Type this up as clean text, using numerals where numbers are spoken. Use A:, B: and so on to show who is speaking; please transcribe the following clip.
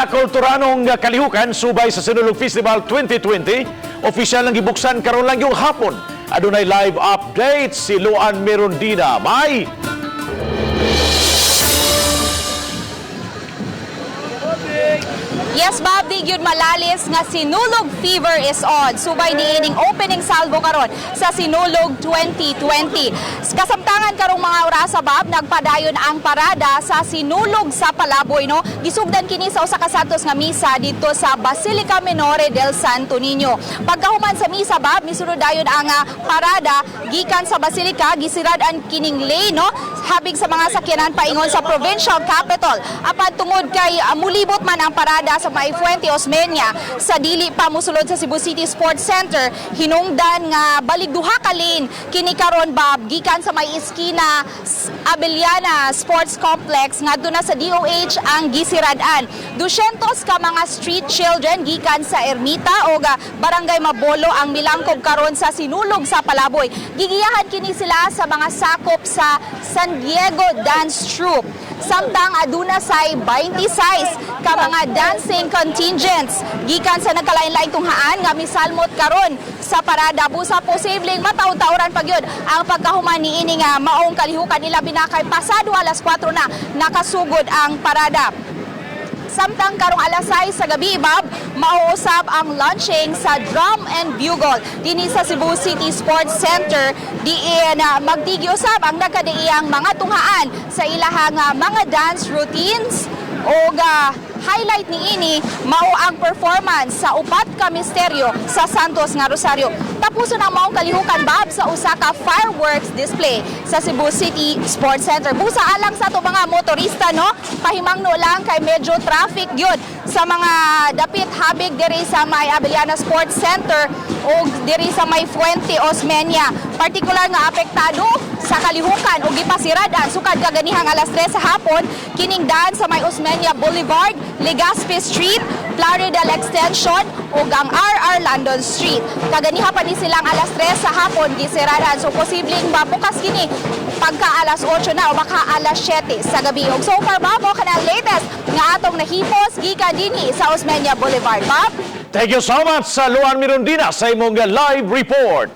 A: Sa kulturanong kalihukan, subay sa Sinulog Festival 2020, opisyal lang gibuksan karon lang yung hapon. Adunay live update si Luan Mirondina. May
B: Yes, Bob, di gyud malalis nga Sinulog Fever is on. Subay niining opening salvo karon sa Sinulog 2020. Kasamtangan karong mga orasa, Bob, nagpadayon ang parada sa Sinulog sa Palaboy, no? Gisugdan kini sa usa ka santos nga misa dito sa Basilica Minore del Santo Niño. Pagkahuman sa misa, Bob, misunod dayon ang parada gikan sa Basilica, gisirad-an kining lane, no? Habig sa mga sakyanan paingon sa provincial capital. Apan tungod kay mulibot man ang parada sa May Fuente Osmeña sa dili pa mosulod sa Cebu City Sports Center, hinungdan nga balik duha ka lane kini karon, Bob, gikan sa may iskina Abellana Sports Complex ngadto na sa DOH ang gisirad-an. 200 ka mga street children gikan sa Ermita o Barangay Mabolo ang milangkob karon sa Sinulog sa Palaboy. Gigiyahan kini sila sa mga sakop sa San Diego Dance Troupe. Samtang aduna say 26 ka mga dancing contingents gikan sa nagkalain-lain tunghaan nga misalmot karon sa parada. Busa posibleng mataw-tawran pagyud ang pagkahuman niini nga maong kalihukan nila binakay pasado alas 4 na nakasugod ang parada. Samtang karong alas 6 sa gabi, Bob, mauusab ang launching sa Drum and Bugle dinhi sa Cebu City Sports Center diin magtigiusab ang nagkadaiyang mga tunghaan sa ilahang mga dance routines o highlight niini mao ang performance sa upat ka misteryo sa Santos nga Rosario. Tapuson ang maong kalihukan, Bob, sa usa ka fireworks display sa Cebu City Sports Center. Busa alang sa ato mga motorista, no, pahimangno lang kay medyo traffic gyud sa mga dapit habig diri sa may Abellana Sports Center o diri sa may Fuente Osmeña. Partikular nga apektado sa kalihukan ug gipasiradan sukad kaganihang alas 3 sa hapon kining daan sa may Osmeña Boulevard, Legazpi Street, Plaridel Extension ug ang RR Landon Street. Kaganiha pa ni silang alas 3 sa hapon gisiradan, so posibleng mabukas kini pagka alas 8 na o baka alas 7 sa gabi. Ug so far, Bob, o kanang latest nga atong nahipos gikan dinhi sa Osmeña Boulevard. Bob,
A: thank you so much sa Luan Mirondina sa imong live report.